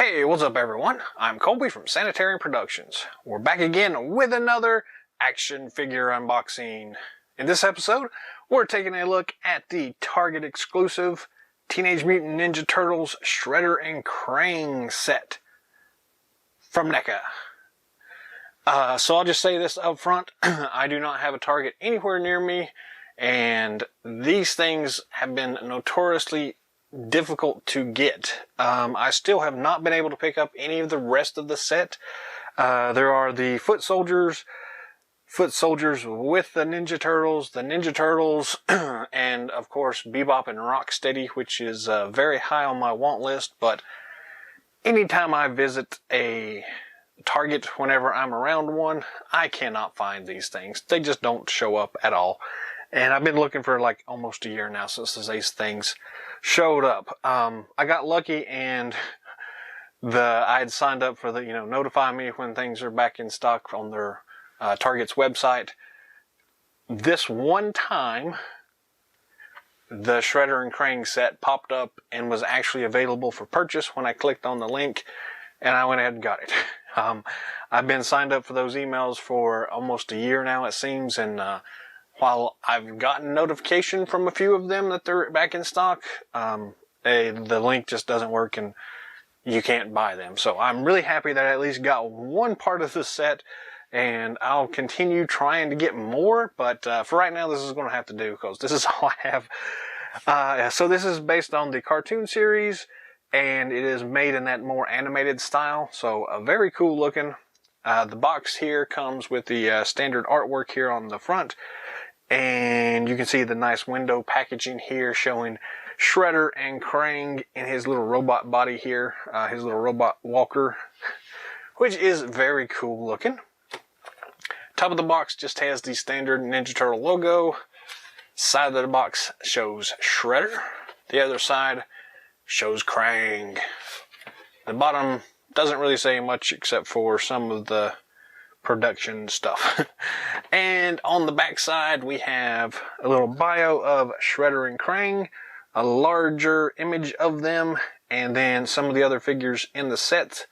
Hey, what's up everyone? I'm Colby from Sanitarium Productions. We're back again with another action figure unboxing. In this episode, we're taking a look at the Target exclusive Teenage Mutant Ninja Turtles Shredder and Krang set from NECA. So I'll just say this up front, I do not have a Target anywhere near me, and these things have been notoriously difficult to get. I still have not been able to pick up any of the rest of the set. There are the foot soldiers with the Ninja Turtles, and of course Bebop and Rocksteady, which is very high on my want list, but anytime I visit a Target, whenever I'm around one, I cannot find these things. They just don't show up at all. And I've been looking for like almost a year now since these things showed up. I got lucky and I had signed up for the, notify me when things are back in stock on their Target's website. This one time, the Shredder and Krang set popped up and was actually available for purchase when I clicked on the link, and I went ahead and got it. I've been signed up for those emails for almost a year now, it seems, and while I've gotten notification from a few of them that they're back in stock, the link just doesn't work and you can't buy them. So I'm really happy that I at least got one part of the set, and I'll continue trying to get more, but for right now this is going to have to do because this is all I have. So this is based on the cartoon series, and it is made in that more animated style, so very cool looking. The box here comes with the standard artwork here on the front, and you can see the nice window packaging here showing Shredder and Krang in his little robot body here, his little robot walker, which is very cool looking. Top of the box just has the standard Ninja Turtle logo. Side of the box shows Shredder. The other side shows Krang. The bottom doesn't really say much except for some of the production stuff. And on the back side we have a little bio of Shredder and Krang, a larger image of them, and then some of the other figures in the set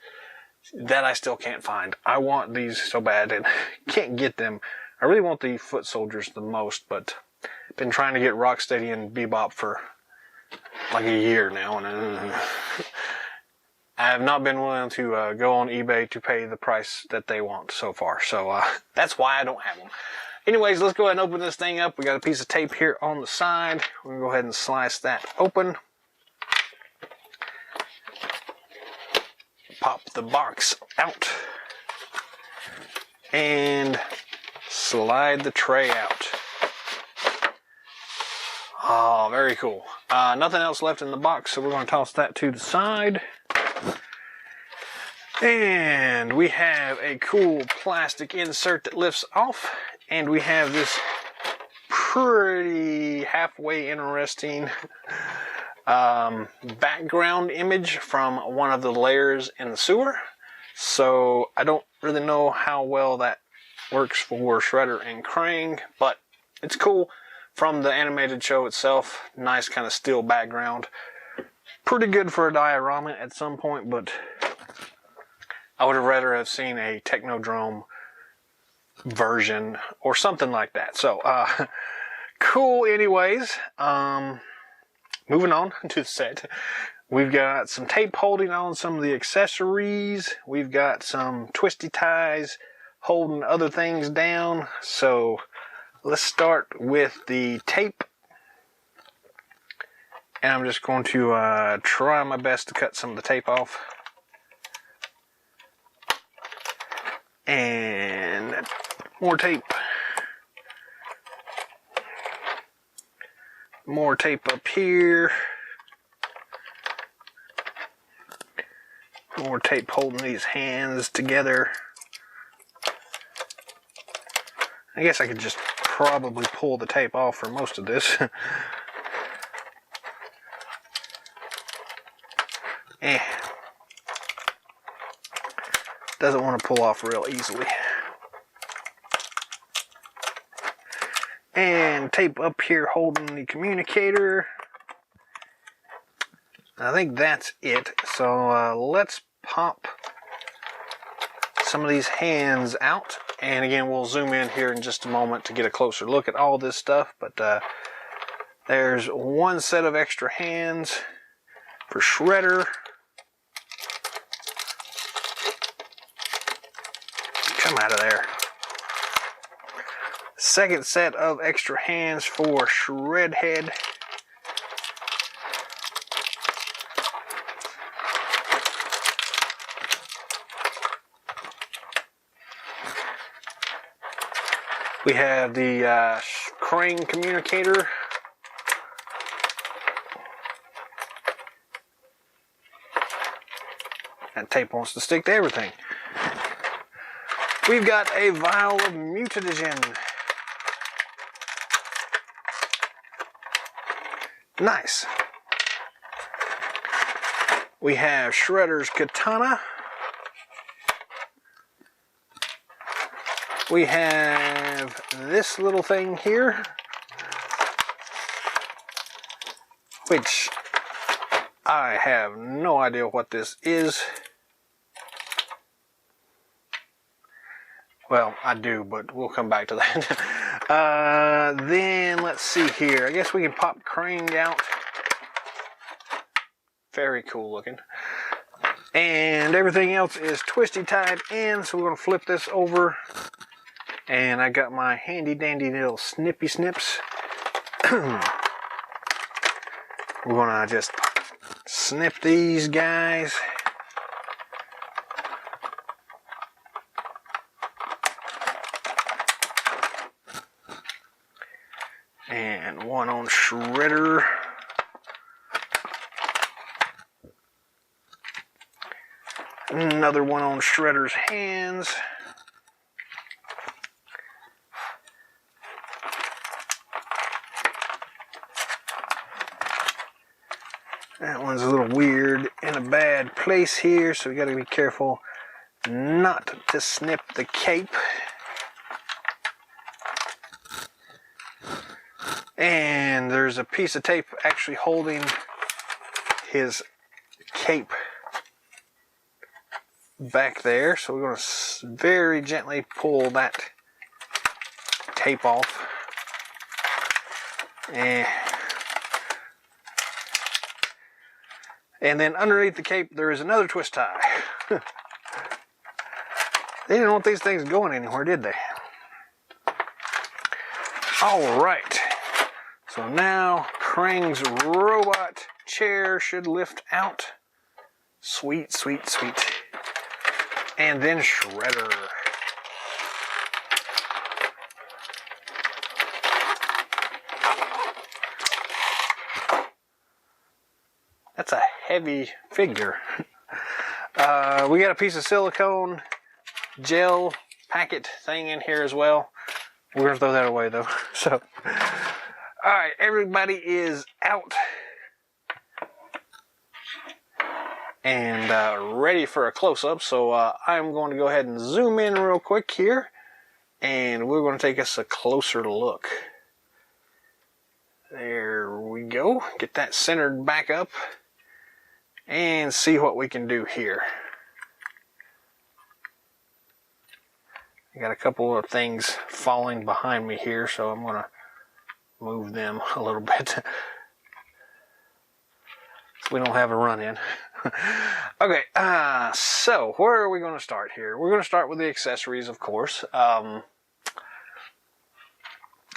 that I still can't find. I want these so bad and can't get them. I really want the foot soldiers the most, but I've been trying to get Rocksteady and Bebop for like a year now, and I have not been willing to go on eBay to pay the price that they want so far. So that's why I don't have them. Anyways, let's go ahead and open this thing up. We got a piece of tape here on the side. We're going to go ahead and slice that open. Pop the box out. And slide the tray out. Oh, very cool. Nothing else left in the box, so we're going to toss that to the side. And we have a cool plastic insert that lifts off, and we have this pretty halfway interesting background image from one of the layers in the sewer. So I don't really know how well that works for Shredder and Krang, but it's cool. From the animated show itself, nice kind of still background. Pretty good for a diorama at some point, but I would have rather have seen a Technodrome version or something like that. So, cool anyways. Moving on to the set. We've got some tape holding on some of the accessories. We've got some twisty ties holding other things down. So, let's start with the tape. And I'm just going to try my best to cut some of the tape off. And more tape. More tape up here. More tape holding these hands together. I guess I could just probably pull the tape off for most of this. Doesn't want to pull off real easily. And tape up here holding the communicator. I think that's it. So let's pop some of these hands out. And again, we'll zoom in here in just a moment to get a closer look at all this stuff. But there's one set of extra hands for Shredder. Come out of there. Second set of extra hands for Shredhead. We have the Krang communicator. That tape wants to stick to everything. We've got a vial of mutagen. Nice. We have Shredder's katana. We have this little thing here, which I have no idea what this is. Well, I do, but we'll come back to that. Then let's see here. I guess we can pop Krang out. Very cool looking. And everything else is twisty tied in, so we're going to flip this over. And I got my handy dandy little snippy snips. We're going to just snip these guys. And one on Shredder. Another one on Shredder's hands. That one's a little weird in a bad place here, so we got to be careful not to snip the cape. And there's a piece of tape actually holding his cape back there, so we're going to very gently pull that tape off. And then underneath the cape there is another twist tie. They didn't want these things going anywhere, did they? Alright, so now Krang's robot chair should lift out. Sweet, sweet, sweet. And then Shredder. That's a heavy figure. We got a piece of silicone gel packet thing in here as well. We're going to throw that away though. So, alright, everybody is out. And ready for a close-up. So I'm going to go ahead and zoom in real quick here. And we're going to take us a closer look. There we go. Get that centered back up. And see what we can do here. I got a couple of things falling behind me here, so I'm going to move them a little bit. So we don't have a run-in. Okay, so where are we going to start here? We're going to start with the accessories, of course.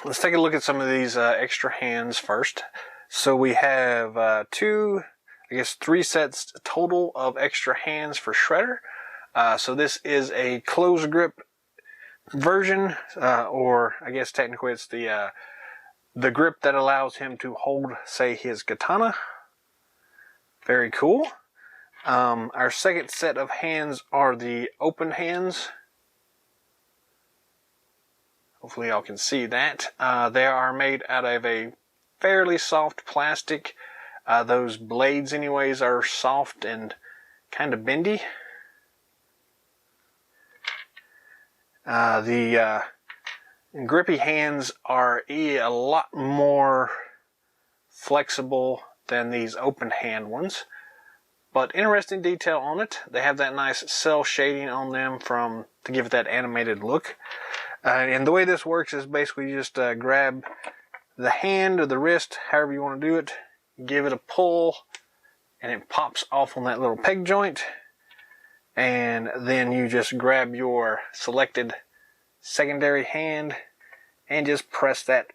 Let's take a look at some of these extra hands first. So we have three sets total of extra hands for Shredder. So this is a close grip version, or I guess technically it's the grip that allows him to hold, say, his katana. Very cool. Our second set of hands are the open hands. Hopefully y'all can see that. They are made out of a fairly soft plastic. Those blades anyways are soft and kind of bendy. The grippy hands are a lot more flexible than these open hand ones. But interesting detail on it. They have that nice cell shading on them to give it that animated look. And the way this works is basically you just grab the hand or the wrist, however you want to do it, give it a pull, and it pops off on that little peg joint. And then you just grab your selected secondary hand and just press that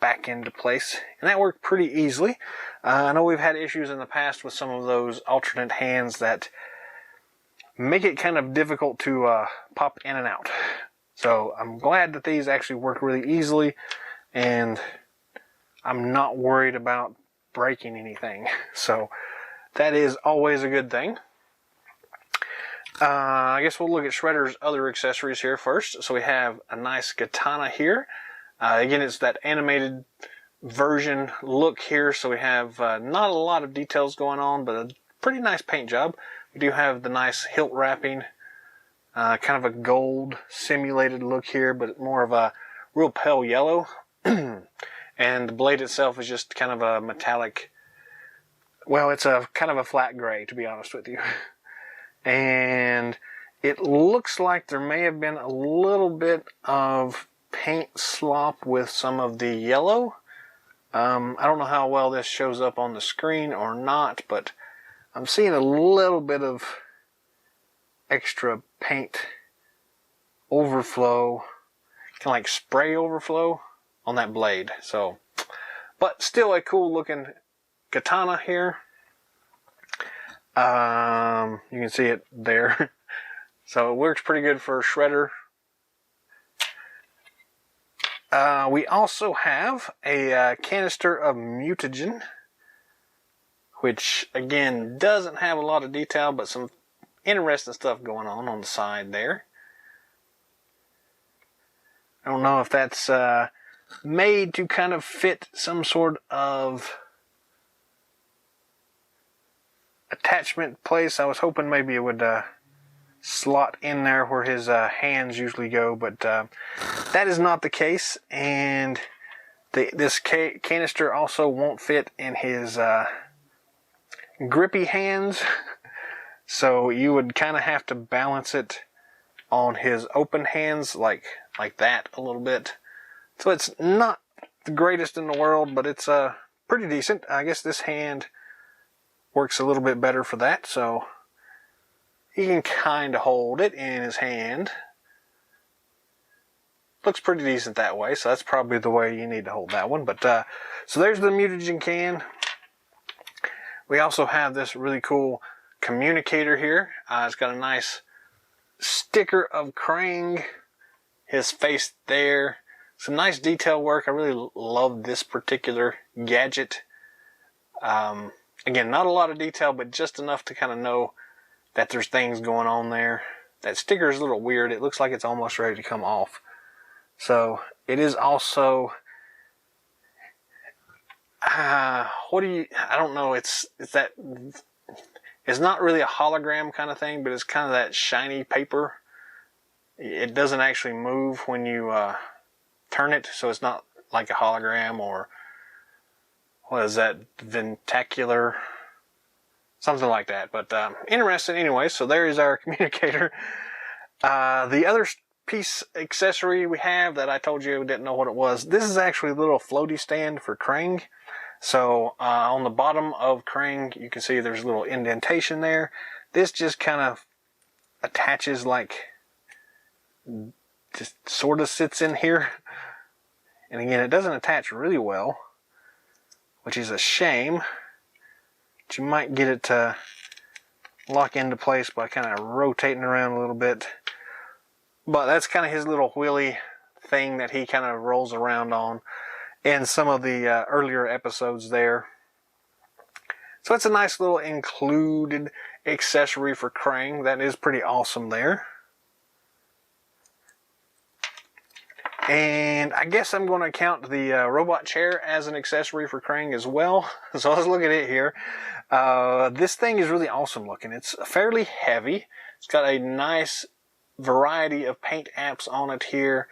back into place. And that worked pretty easily. I know we've had issues in the past with some of those alternate hands that make it kind of difficult to pop in and out. So I'm glad that these actually work really easily, and I'm not worried about breaking anything. So that is always a good thing. I guess we'll look at Shredder's other accessories here first. So we have a nice katana here. Again, it's that animated version look here. So we have not a lot of details going on, but a pretty nice paint job. We do have the nice hilt wrapping. Kind of a gold simulated look here, but more of a real pale yellow. And the blade itself is just kind of a metallic, well, it's a kind of a flat gray, to be honest with you. And it looks like there may have been a little bit of paint slop with some of the yellow. I don't know how well this shows up on the screen or not, but I'm seeing a little bit of extra paint overflow, kind of like spray overflow on that blade. So, but still a cool looking katana here. You can see it there. So it works pretty good for Shredder. We also have a canister of mutagen, which again doesn't have a lot of detail, but some interesting stuff going on the side there. I don't know if that's made to kind of fit some sort of attachment place. I was hoping maybe it would slot in there where his hands usually go, but that is not the case. And this canister also won't fit in his grippy hands. So you would kind of have to balance it on his open hands like that a little bit. So it's not the greatest in the world, but it's pretty decent. I guess this hand works a little bit better for that. So he can kind of hold it in his hand. Looks pretty decent that way. So that's probably the way you need to hold that one. But so there's the mutagen can. We also have this really cool communicator here. It's got a nice sticker of Krang, his face there. Some nice detail work. I really love this particular gadget. Again, not a lot of detail, but just enough to kind of know that there's things going on there. That sticker is a little weird. It looks like it's almost ready to come off. So it is also, I don't know. It's not really a hologram kind of thing, but it's kind of that shiny paper. It doesn't actually move when you turn it, so it's not like a hologram or what is that, ventacular, something like that. But interesting anyway. So there is our communicator. The other piece accessory we have that I told you we didn't know what it was. This is actually a little floaty stand for Krang. So on the bottom of Krang, you can see there's a little indentation there. This just kind of attaches, like, just sort of sits in here. And again, it doesn't attach really well, which is a shame. But you might get it to lock into place by kind of rotating around a little bit. But that's kind of his little wheelie thing that he kind of rolls around on in some of the earlier episodes there. So it's a nice little included accessory for Krang. That is pretty awesome there. And I guess I'm going to count the robot chair as an accessory for Krang as well. So let's look at it here. This thing is really awesome looking. It's fairly heavy. It's got a nice variety of paint apps on it here.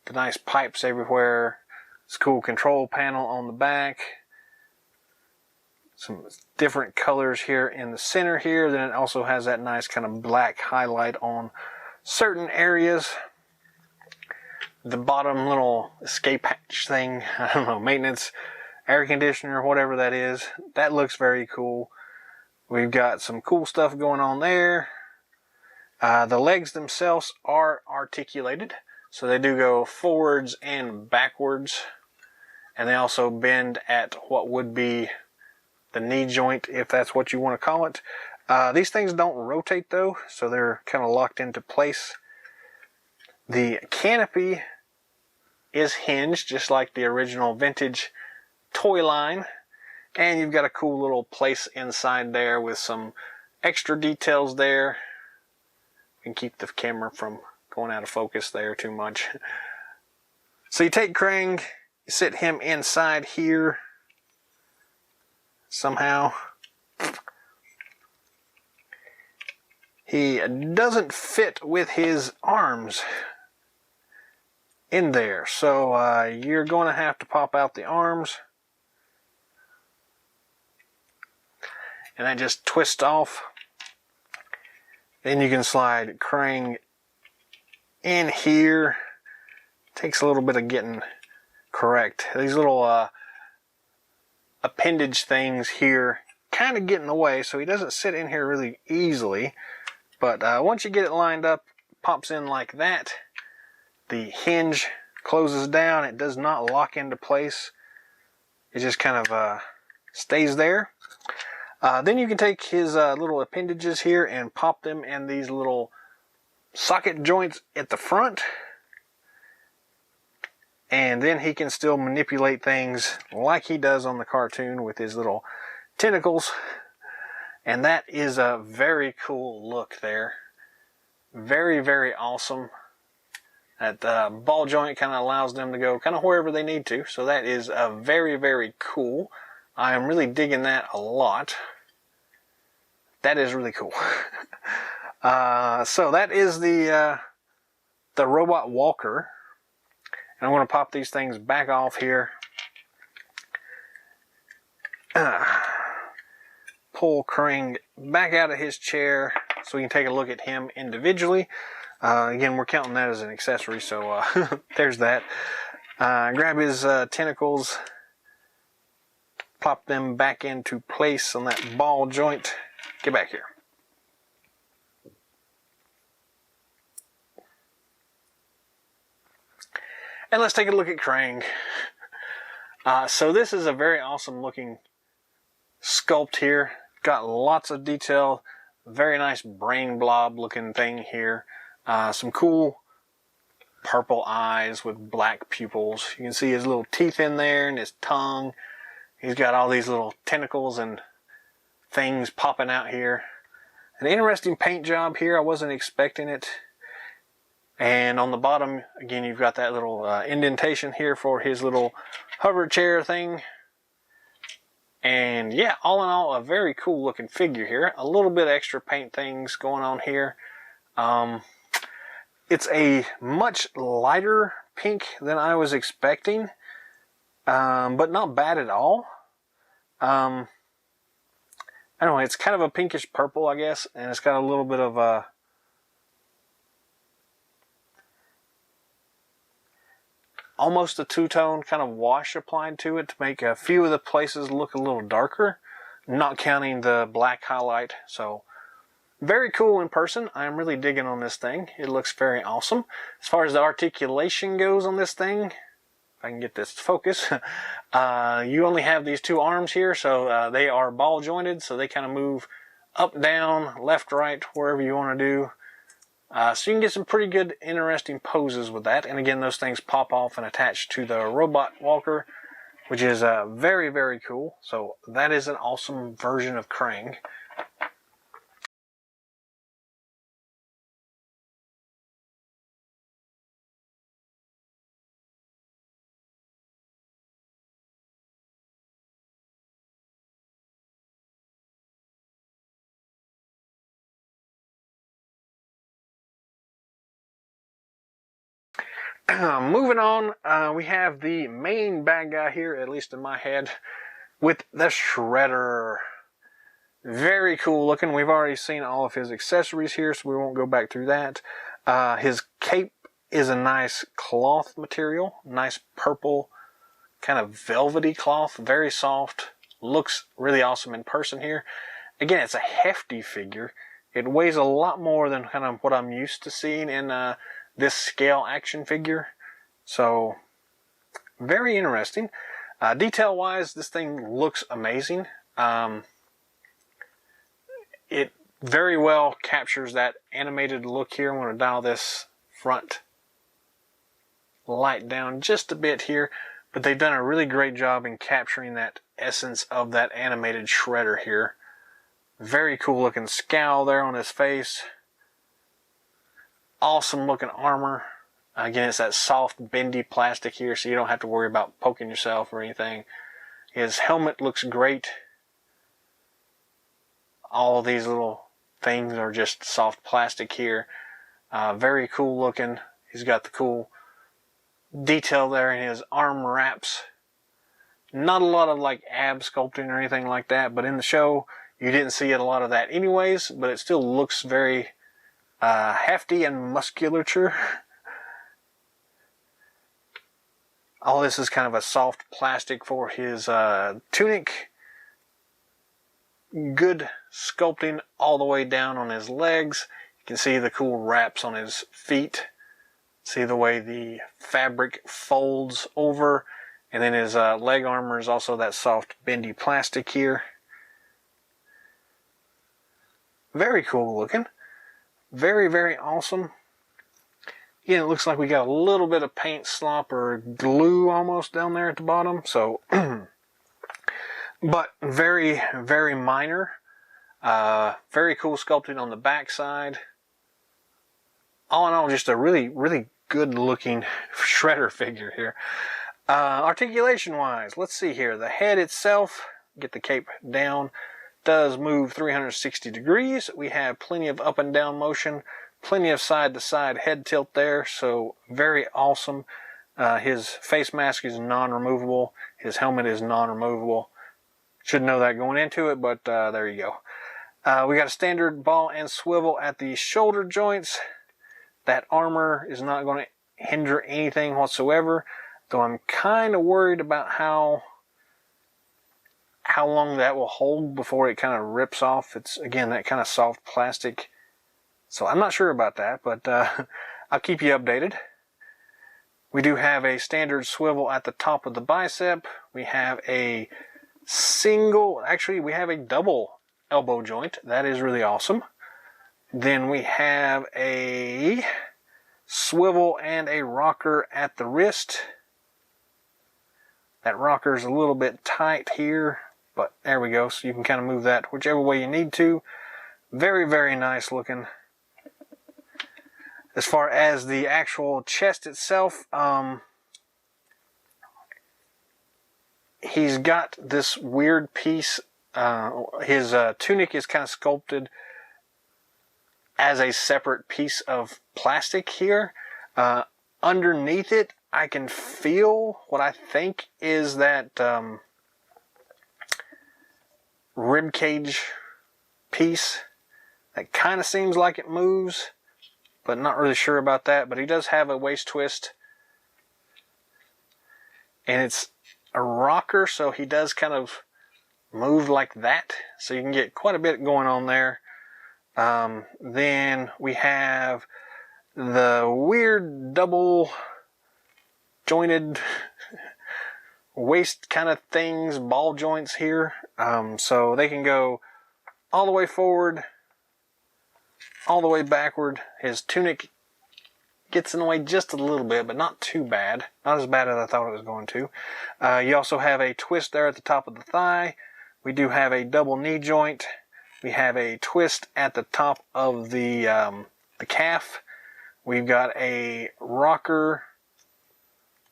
The nice pipes everywhere. It's a cool control panel on the back. some different colors here in the center here. Then it also has that nice kind of black highlight on certain areas. The bottom little escape hatch thing, I don't know, maintenance air conditioner, whatever that is, that looks very cool. We've got some cool stuff going on there. The legs themselves are articulated, so they do go forwards and backwards, and they also bend at what would be the knee joint, if that's what you want to call it. These things don't rotate though, so they're kind of locked into place. The canopy is hinged, just like the original vintage toy line, and you've got a cool little place inside there with some extra details there. You can keep the camera from going out of focus there too much. So you take Krang, you sit him inside here somehow. He doesn't fit with his arms in there, so you're going to have to pop out the arms, and that just twists off. Then you can slide Krang in here. Takes a little bit of getting correct. These little appendage things here kind of get in the way, so he doesn't sit in here really easily. But once you get it lined up, it pops in like that. The hinge closes down. It does not lock into place. It just kind of stays there. Then you can take his little appendages here and pop them in these little socket joints at the front. And then he can still manipulate things like he does on the cartoon with his little tentacles. And that is a very cool look there. Very, very awesome. That ball joint kind of allows them to go kind of wherever they need to. So that is very, very cool. I am really digging that a lot. That is really cool. So that is the robot walker. And I'm going to pop these things back off here. Pull Krang back out of his chair so we can take a look at him individually. Again, we're counting that as an accessory, so there's that. Grab his tentacles, plop them back into place on that ball joint. Get back here. And let's take a look at Krang. So this is a very awesome looking sculpt here. Got lots of detail. Very nice brain blob looking thing here. Some cool purple eyes with black pupils. You can see his little teeth in there and his tongue. He's got all these little tentacles and things popping out here. An interesting paint job here. I wasn't expecting it. And on the bottom, again, you've got that little indentation here for his little hover chair thing. And yeah, all in all, a very cool looking figure here. A little bit extra paint things going on here. It's a much lighter pink than I was expecting, but not bad at all. I don't know, it's kind of a pinkish purple, I guess, and it's got a little bit of almost a two-tone kind of wash applied to it to make a few of the places look a little darker, not counting the black highlight. So very cool in person. I'm really digging on this thing. It looks very awesome. As far as the articulation goes on this thing, if I can get this to focus, you only have these two arms here, so they are ball jointed, so they kind of move up, down, left, right, wherever you want to do. So you can get some pretty good, interesting poses with that. And again, those things pop off and attach to the robot walker, which is very, very cool. So that is an awesome version of Krang. Moving on, we have the main bad guy here, at least in my head. with the Shredder. Very cool looking. We've already seen all of his accessories here, so we won't go back through that. His cape is a nice cloth material, nice purple, kind of velvety cloth, very soft. Looks really awesome in person here. Again, it's a hefty figure. It weighs a lot more than kind of what I'm used to seeing in this scale action figure. So, very interesting. Detail-wise, this thing looks amazing. It very well captures that animated look here. I'm going to dial this front light down just a bit here, but they've done a really great job in capturing that essence of that animated Shredder here. Very cool looking scowl there on his face. Awesome looking armor. Again, it's that soft, bendy plastic here, so you don't have to worry about poking yourself or anything. His helmet looks great. All of these little things are just soft plastic here. Very cool looking. He's got the cool detail there in his arm wraps. Not a lot of like ab sculpting or anything like that, but in the show you didn't see a lot of that anyways, but it still looks very hefty and musculature. All this is kind of a soft plastic for his tunic. Good sculpting all the way down on his legs. You can see the cool wraps on his feet. See the way the fabric folds over. And then his leg armor is also that soft, bendy plastic here. Very cool looking. Very, very awesome. Again, it looks like we got a little bit of paint slop or glue almost down there at the bottom. So, but very, very minor. Very cool sculpting on the back side. All in all, just a really, really good looking Shredder figure here. Articulation wise, let's see here. The head itself, get the cape down, does move 360 degrees. We have plenty of up and down motion, plenty of side to side head tilt there, so very awesome. His face mask is non-removable. His helmet is non-removable. Should know that going into it, but there you go. We got a standard ball and swivel at the shoulder joints. That armor is not going to hinder anything whatsoever, though I'm kind of worried about how long that will hold before it kind of rips off. It's, again, that kind of soft plastic. So I'm not sure about that, but I'll keep you updated. We do have a standard swivel at the top of the bicep. We have a we have a double elbow joint. That is really awesome. Then we have a swivel and a rocker at the wrist. That rocker is a little bit tight here, but there we go. So you can kind of move that whichever way you need to. Very, very nice looking. As far as the actual chest itself, he's got this weird piece. His tunic is kind of sculpted as a separate piece of plastic here. Underneath it, I can feel what I think is that rib cage piece. That kind of seems like it moves, but not really sure about that. But he does have a waist twist, and it's a rocker, so he does kind of move like that. So you can get quite a bit going on there. Then we have the weird double jointed waist kind of things, ball joints here. So they can go all the way forward, all the way backward. His tunic gets in the way just a little bit, but not too bad. Not as bad as I thought it was going to. You also have a twist there at the top of the thigh. We do have a double knee joint. We have a twist at the top of the calf. We've got a rocker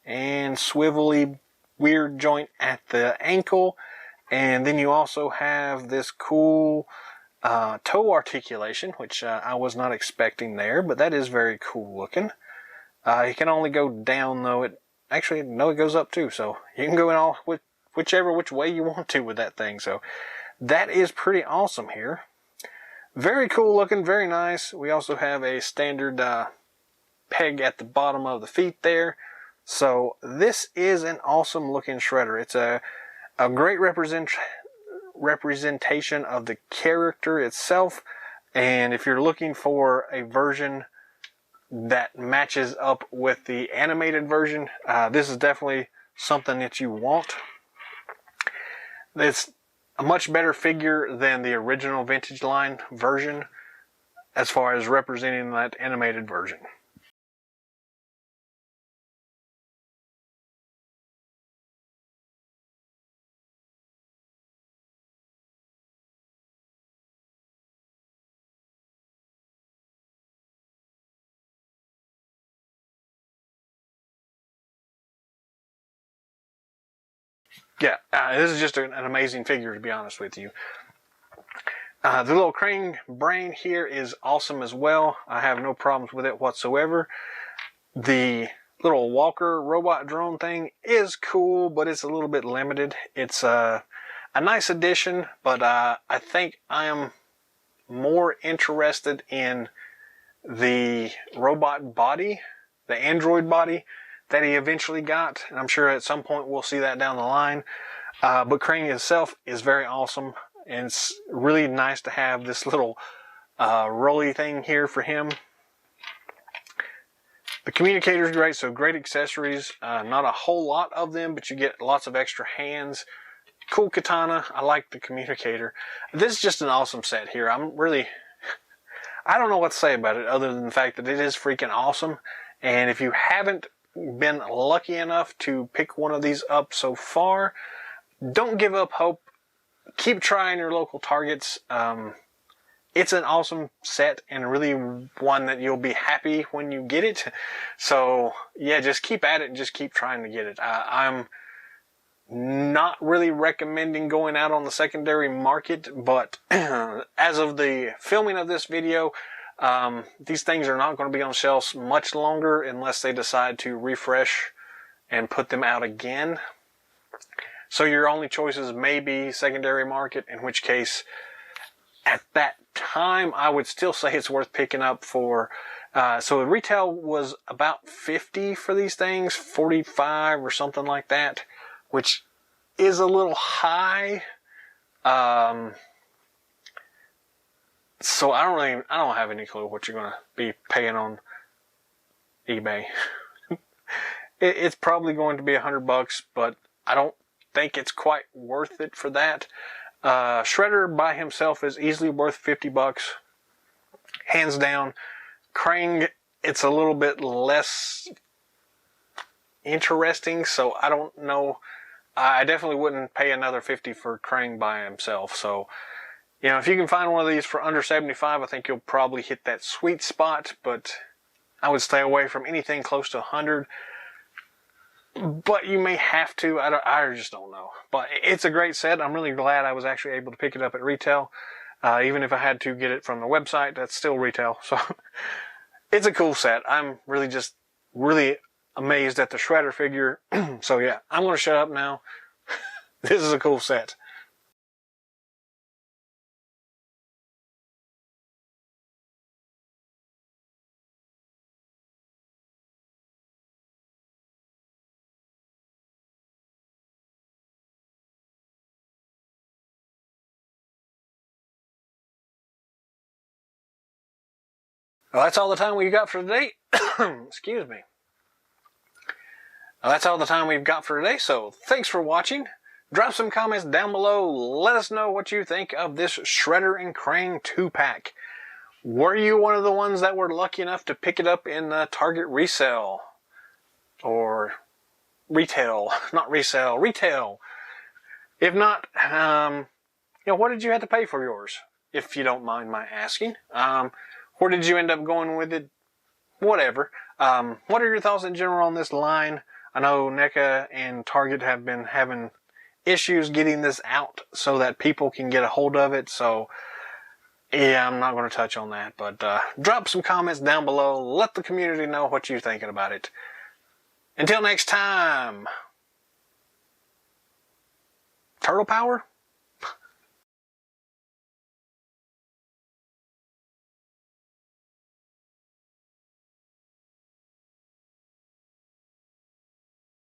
and swivelly weird joint at the ankle. And then you also have this cool toe articulation, which I was not expecting there, but that is very cool looking. It can only go down though. It goes up too, so you can go in all which way you want to with that thing. So that is pretty awesome here. Very cool looking, very nice. We also have a standard peg at the bottom of the feet there. So this is an awesome looking shredder. It's a great representation of the character itself. And if you're looking for a version that matches up with the animated version, this is definitely something that you want. It's a much better figure than the original Vintage Line version as far as representing that animated version. Yeah, this is just an amazing figure, to be honest with you. The little Krang brain here is awesome as well. I have no problems with it whatsoever. The little walker robot drone thing is cool, but it's a little bit limited. It's a nice addition, but I think I am more interested in the robot body, the android body that he eventually got, and I'm sure at some point we'll see that down the line. But Krang itself is very awesome, and it's really nice to have this little rolly thing here for him. The communicator is great, so great accessories. Not a whole lot of them, but you get lots of extra hands. Cool katana. I like the communicator. This is just an awesome set here. I don't know what to say about it other than the fact that it is freaking awesome. And if you haven't been lucky enough to pick one of these up so far, don't give up hope. Keep trying your local Targets. It's an awesome set and really one that you'll be happy when you get it. So yeah, just keep at it and just keep trying to get it. I'm not really recommending going out on the secondary market, but as of the filming of this video, these things are not going to be on shelves much longer unless they decide to refresh and put them out again. So your only choices may be secondary market, in which case at that time I would still say it's worth picking up for, so the retail was about $50 for these things, $45 or something like that, which is a little high. So I don't have any clue what you're going to be paying on eBay. It's probably going to be $100, but I don't think it's quite worth it for that. Shredder by himself is easily worth $50, hands down. Krang, it's a little bit less interesting, so I don't know. I definitely wouldn't pay another $50 for Krang by himself. So, you know, if you can find one of these for under $75, I think you'll probably hit that sweet spot, but I would stay away from anything close to $100. But you may have to. I just don't know. But it's a great set. I'm really glad I was actually able to pick it up at retail. Even if I had to get it from the website, that's still retail. So it's a cool set. I'm really amazed at the Shredder figure. So yeah, I'm going to shut up now. This is a cool set. Well, that's all the time we've got for today. Excuse me. Well, that's all the time we've got for today, so thanks for watching. Drop some comments down below. Let us know what you think of this Shredder and Krang 2-pack. Were you one of the ones that were lucky enough to pick it up in Target resale? Or retail, not resale, retail. If not, what did you have to pay for yours? If you don't mind my asking. Where did you end up going with it? Whatever. What are your thoughts in general on this line? I know NECA and Target have been having issues getting this out so that people can get a hold of it. So, yeah, I'm not going to touch on that. But drop some comments down below. Let the community know what you're thinking about it. Until next time. Turtle power?